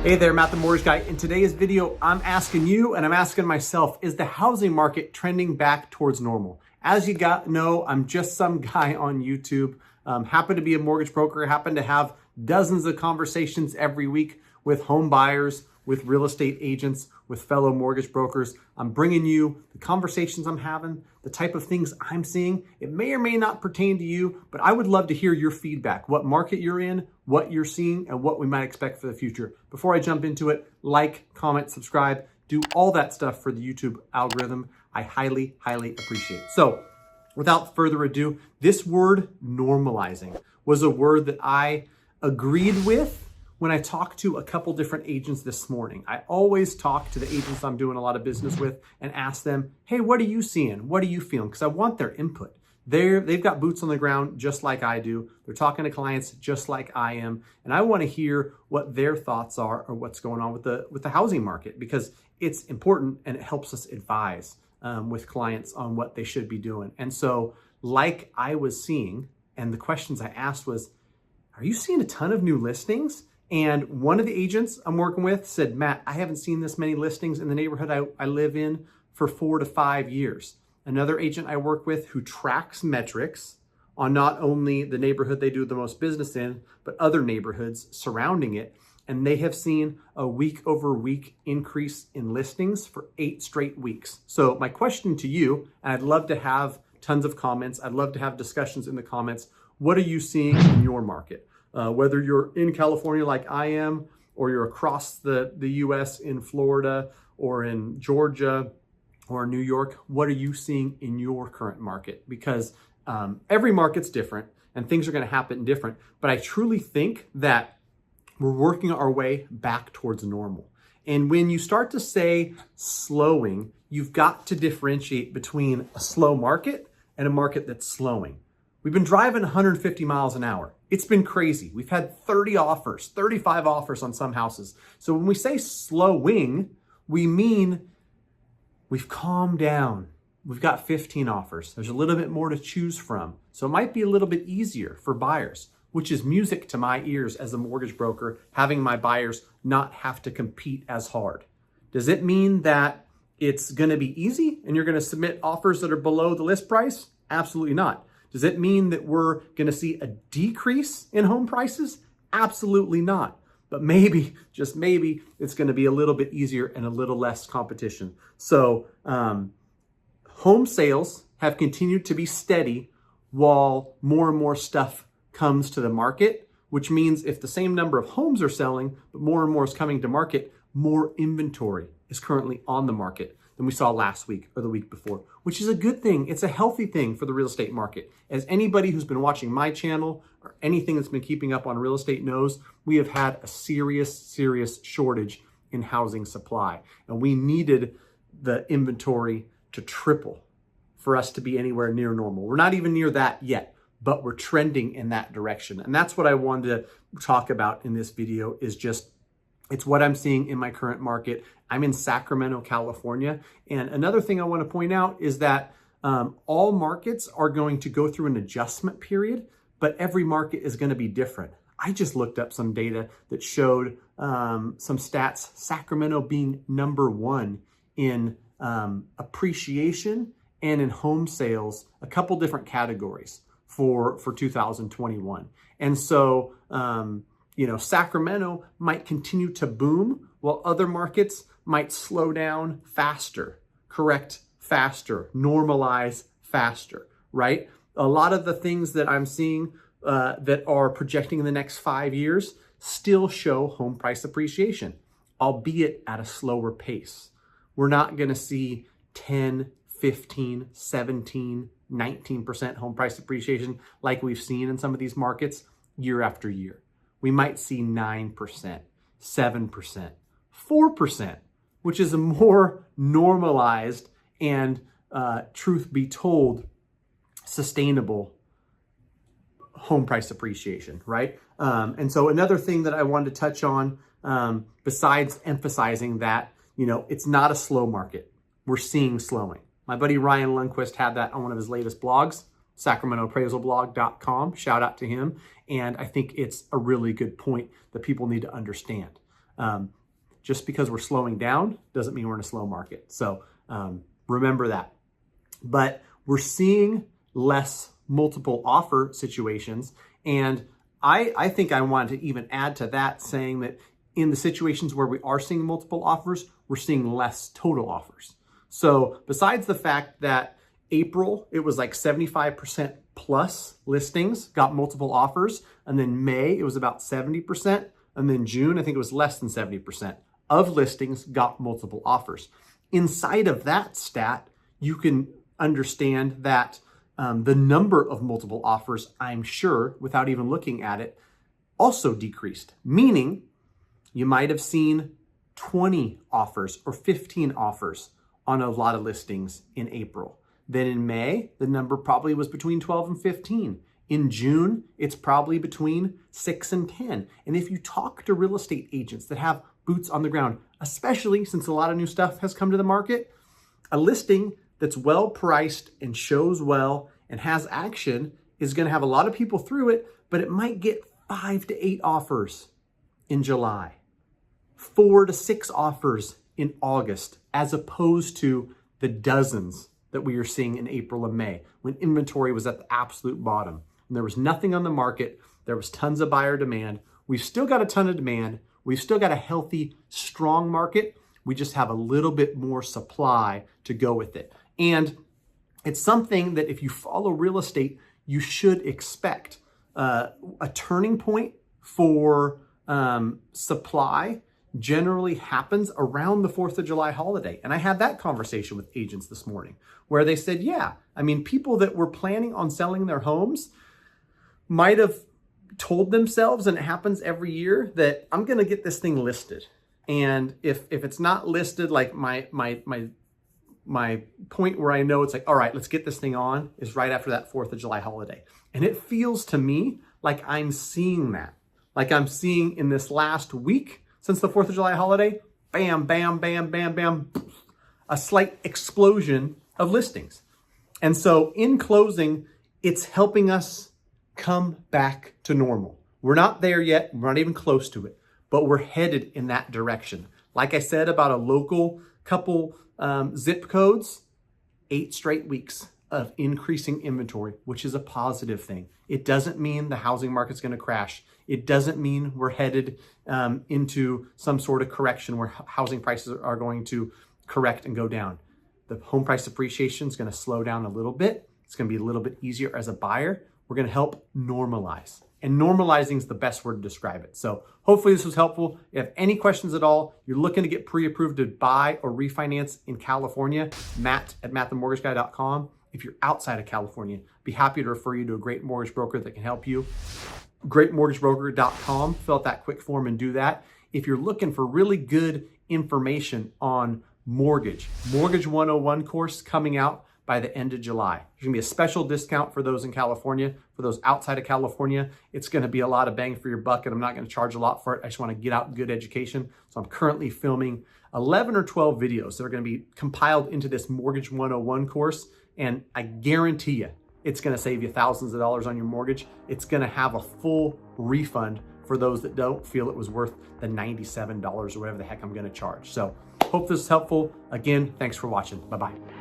Hey there, Matt the Mortgage Guy. In today's video, I'm asking you and I'm asking myself, is the housing market trending back towards normal? As you know, I'm just some guy on YouTube. Happen to be a mortgage broker, happen to have dozens of conversations every week with home buyers, with real estate agents, with fellow mortgage brokers. I'm bringing you the conversations I'm having, the type of things I'm seeing. It may or may not pertain to you, but I would love to hear your feedback, what market you're in, what you're seeing, and what we might expect for the future. Before I jump into it, like, comment, subscribe, do all that stuff for the YouTube algorithm. I highly, highly appreciate it. So without further ado, this word normalizing was a word that I agreed with when I talked to a couple different agents this morning. I always talk to the agents I'm doing a lot of business with and ask them, hey, what are you seeing? What are you feeling? Because I want their input. They've got boots on the ground just like I do. They're talking to clients just like I am. And I want to hear what their thoughts are or what's going on with the housing market, because it's important and it helps us advise with clients on what they should be doing. And so like I was seeing, and the questions I asked was, are you seeing a ton of new listings? And one of the agents I'm working with said, Matt, I haven't seen this many listings in the neighborhood I live in for 4 to 5 years. Another agent I work with who tracks metrics on not only the neighborhood they do the most business in, but other neighborhoods surrounding it. And they have seen a week over week increase in listings for 8 straight weeks. So my question to you, and I'd love to have tons of comments. I'd love to have discussions in the comments. What are you seeing in your market? Whether you're in California like I am, or you're across the US in Florida or in Georgia or New York, what are you seeing in your current market? Because every market's different and things are gonna happen different, but I truly think that we're working our way back towards normal. And when you start to say slowing, you've got to differentiate between a slow market and a market that's slowing. We've been driving 150 miles an hour. It's been crazy. We've had 30 offers, 35 offers on some houses. So when we say slowing, we mean we've calmed down. We've got 15 offers. There's a little bit more to choose from. So it might be a little bit easier for buyers, which is music to my ears as a mortgage broker, having my buyers not have to compete as hard. Does it mean that it's gonna be easy and you're gonna submit offers that are below the list price? Absolutely not. Does it mean that we're going to see a decrease in home prices? Absolutely not. But maybe, just maybe, it's going to be a little bit easier and a little less competition. So home sales have continued to be steady while more and more stuff comes to the market, which means if the same number of homes are selling, but more and more is coming to market, more inventory is currently on the market than we saw last week or the week before, which is a good thing. It's a healthy thing for the real estate market. As anybody who's been watching my channel or anything that's been keeping up on real estate knows, we have had a serious shortage in housing supply. And we needed the inventory to triple for us to be anywhere near normal. We're not even near that yet, but we're trending in that direction. And that's what I wanted to talk about in this video, is just it's what I'm seeing in my current market. I'm in Sacramento, California. And another thing I want to point out is that all markets are going to go through an adjustment period, but every market is going to be different. I just looked up some data that showed some stats, Sacramento being #1 in appreciation and in home sales, a couple different categories for 2021. And so, Sacramento might continue to boom while other markets might slow down faster, correct faster, normalize faster, right? A lot of the things that I'm seeing that are projecting in the next 5 years still show home price appreciation, albeit at a slower pace. We're not going to see 10, 15, 17, 19% home price appreciation like we've seen in some of these markets year after year. We might see 9%, 7%, 4%, which is a more normalized and, truth be told, sustainable home price appreciation, right? And so another thing that I wanted to touch on, besides emphasizing that, it's not a slow market. We're seeing slowing. My buddy Ryan Lundquist had that on one of his latest blogs. SacramentoAppraisalblog.com. Shout out to him. And I think it's a really good point that people need to understand. Just because we're slowing down doesn't mean we're in a slow market. So remember that. But we're seeing less multiple offer situations. And I think I wanted to even add to that, saying that in the situations where we are seeing multiple offers, we're seeing less total offers. So besides the fact that April, it was like 75% plus listings got multiple offers. And then May, it was about 70%. And then June, I think it was less than 70% of listings got multiple offers. Inside of that stat, you can understand that the number of multiple offers, I'm sure, without even looking at it, also decreased. Meaning you might have seen 20 offers or 15 offers on a lot of listings in April. Then in May, the number probably was between 12 and 15. In June, it's probably between 6 and 10. And if you talk to real estate agents that have boots on the ground, especially since a lot of new stuff has come to the market, a listing that's well priced and shows well and has action is going to have a lot of people through it, but it might get 5 to 8 offers in July, 4 to 6 offers in August, as opposed to the dozens that we are seeing in April and May, when inventory was at the absolute bottom. And there was nothing on the market. There was tons of buyer demand. We've still got a ton of demand. We've still got a healthy, strong market. We just have a little bit more supply to go with it. And it's something that if you follow real estate, you should expect. A turning point for supply generally happens around the 4th of July holiday. And I had that conversation with agents this morning where they said, yeah, I mean, people that were planning on selling their homes might have told themselves, and it happens every year, that I'm going to get this thing listed. And if it's not listed, like my point where I know it's like, all right, let's get this thing on, is right after that 4th of July holiday. And it feels to me like I'm seeing that. Like I'm seeing in this last week since the 4th of July holiday, bam, bam, bam, bam, bam, a slight explosion of listings. And so in closing, it's helping us come back to normal. We're not there yet. We're not even close to it, but we're headed in that direction. Like I said about a local couple zip codes, 8 straight weeks of increasing inventory, which is a positive thing. It doesn't mean the housing market's going to crash. It doesn't mean we're headed into some sort of correction where housing prices are going to correct and go down. The home price appreciation is going to slow down a little bit. It's going to be a little bit easier as a buyer. We're going to help normalize. And normalizing is the best word to describe it. So hopefully this was helpful. If you have any questions at all, you're looking to get pre-approved to buy or refinance in California, matt@mattthemortgageguy.com. If you're outside of California, be happy to refer you to a great mortgage broker that can help you. greatmortgagebroker.com. Fill out that quick form and do that. If you're looking for really good information on Mortgage 101 course coming out by the end of July. There's gonna be a special discount for those in California. For those outside of California, it's gonna be a lot of bang for your buck, and I'm not gonna charge a lot for it. I just wanna get out good education. So I'm currently filming 11 or 12 videos that are gonna be compiled into this Mortgage 101 course. And I guarantee you, it's gonna save you thousands of dollars on your mortgage. It's gonna have a full refund for those that don't feel it was worth the $97 or whatever the heck I'm gonna charge. So hope this is helpful. Again, thanks for watching. Bye-bye.